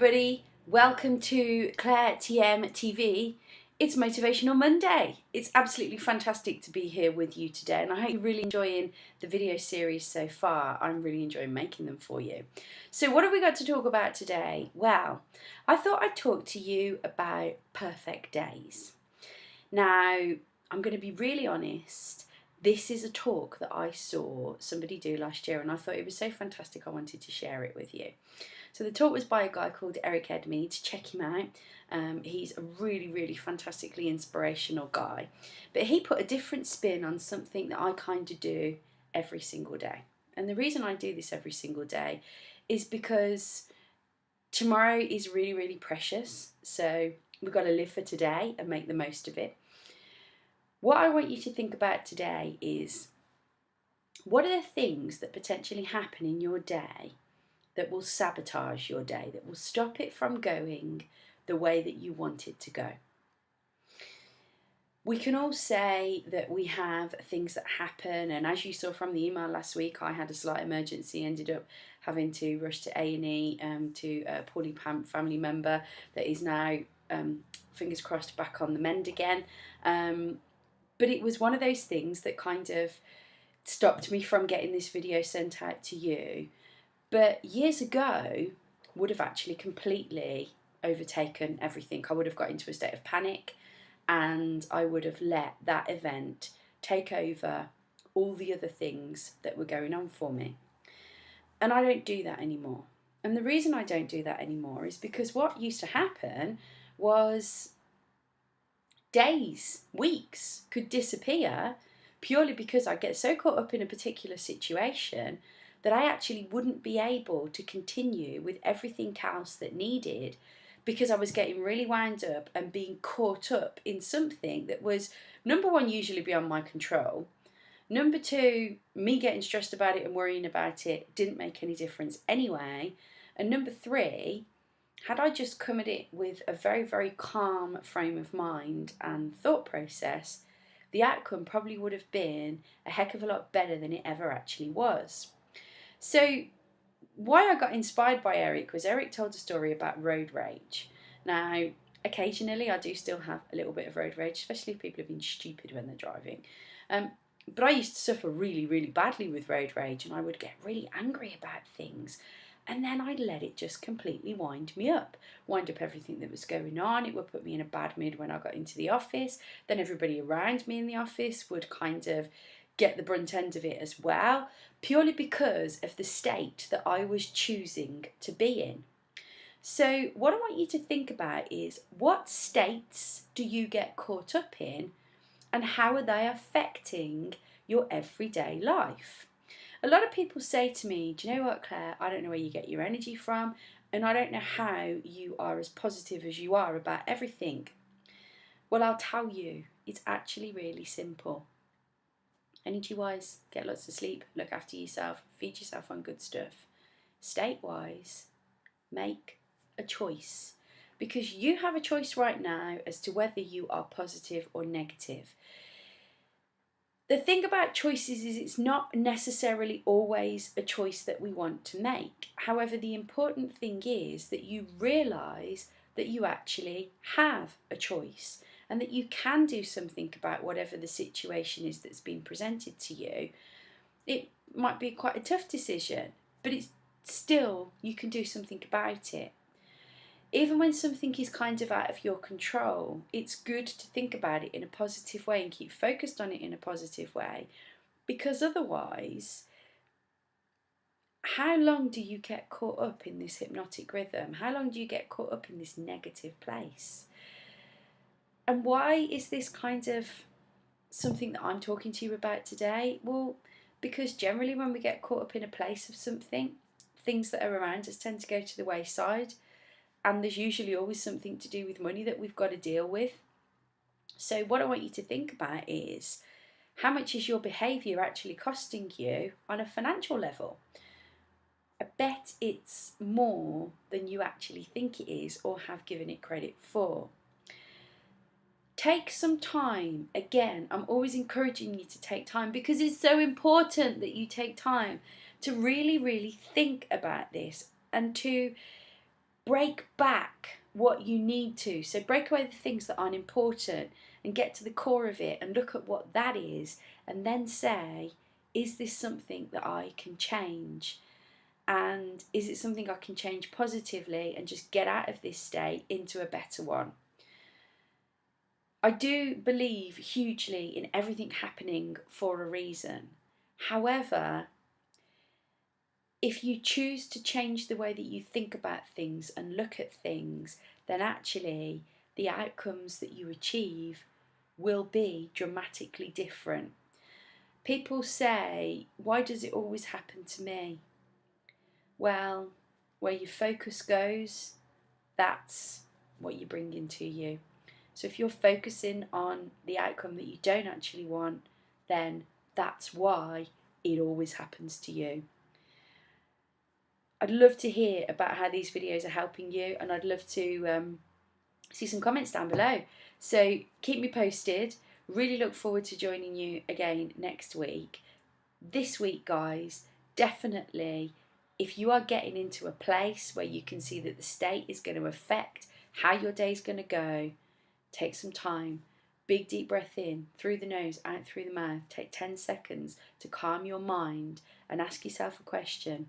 Everybody, welcome to ClareTM TV. It's Motivational Monday. It's absolutely fantastic to be here with you today, and I hope you're really enjoying the video series so far. I'm really enjoying making them for you. So what have we got to talk about today? Well, I thought I'd talk to you about perfect days. Now, I'm going to be really honest. This is a talk that I saw somebody do last year, and I thought it was so fantastic I wanted to share it with you. So the talk was by a guy called Eric Edmeade. Check him out. He's a really fantastically inspirational guy. But he put a different spin on something that I kind of do every single day. And the reason I do this every single day is because tomorrow is really precious. So we've got to live for today and make the most of it. What I want you to think about today is, what are the things that potentially happen in your day that will sabotage your day, that will stop it from going the way that you want it to go? We can all say that we have things that happen, and as you saw from the email last week, I had a slight emergency, ended up having to rush to A&E to a poorly family member that is now, fingers crossed, back on the mend again. But it was one of those things that kind of stopped me from getting this video sent out to you. But years ago would have actually completely overtaken everything. I would have got into a state of panic, and I would have let that event take over all the other things that were going on for me. And I don't do that anymore. And the reason I don't do that anymore is because what used to happen was days, weeks could disappear purely because I get so caught up in a particular situation that I actually wouldn't be able to continue with everything else that needed, because I was getting really wound up and being caught up in something that was, number one, usually beyond my control. Number two, me getting stressed about it and worrying about it didn't make any difference anyway. And number three, had I just come at it with a very calm frame of mind and thought process, the outcome probably would have been a heck of a lot better than it ever actually was. So why I got inspired by Eric was Eric told a story about road rage. Now, occasionally I do still have a little bit of road rage, especially if people have been stupid when they're driving. But I used to suffer really badly with road rage, and I would get really angry about things. And then I'd let it just completely wind up everything that was going on. It would put me in a bad mood when I got into the office. Then everybody around me in the office would kind of get the brunt end of it as well, purely because of the state that I was choosing to be in. So what I want you to think about is, what states do you get caught up in, and how are they affecting your everyday life? A lot of people say to me, do you know what, Claire, I don't know where you get your energy from, and I don't know how you are as positive as you are about everything. Well, I'll tell you, it's actually really simple. Energy-wise, get lots of sleep, look after yourself, feed yourself on good stuff. State-wise, make a choice, because you have a choice right now as to whether you are positive or negative. The thing about choices is it's not necessarily always a choice that we want to make. However, the important thing is that you realise that you actually have a choice, and that you can do something about whatever the situation is that's been presented to you. It might be quite a tough decision, but it's still, you can do something about it. Even when something is kind of out of your control, it's good to think about it in a positive way and keep focused on it in a positive way, because otherwise, how long do you get caught up in this hypnotic rhythm? How long do you get caught up in this negative place? And why is this kind of something that I'm talking to you about today? Well, because generally when we get caught up in a place of something, things that are around us tend to go to the wayside. And there's usually always something to do with money that we've got to deal with. So what I want you to think about is, how much is your behaviour actually costing you on a financial level? I bet it's more than you actually think it is or have given it credit for. Take some time. Again, I'm always encouraging you to take time, because it's so important that you take time to really think about this, and to break back what you need to. So break away the things that aren't important and get to the core of it and look at what that is, and then say, is this something that I can change? And is it something I can change positively and just get out of this state into a better one? I do believe hugely in everything happening for a reason. However, if you choose to change the way that you think about things and look at things, then actually the outcomes that you achieve will be dramatically different. People say, why does it always happen to me? Well, where your focus goes, that's what you bring into you. So if you're focusing on the outcome that you don't actually want, then that's why it always happens to you. I'd love to hear about how these videos are helping you, and I'd love to see some comments down below. So keep me posted. Really look forward to joining you again next week. This week, guys, definitely, if you are getting into a place where you can see that the state is going to affect how your day's going to go, take some time. Big deep breath in through the nose, out through the mouth. Take 10 seconds to calm your mind and ask yourself a question.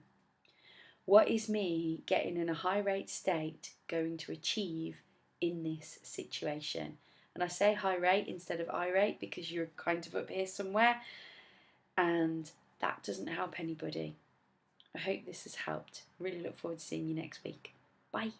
What is me getting in a high rate state going to achieve in this situation? And I say high rate instead of irate because you're kind of up here somewhere, and that doesn't help anybody. I hope this has helped. Really look forward to seeing you next week. Bye.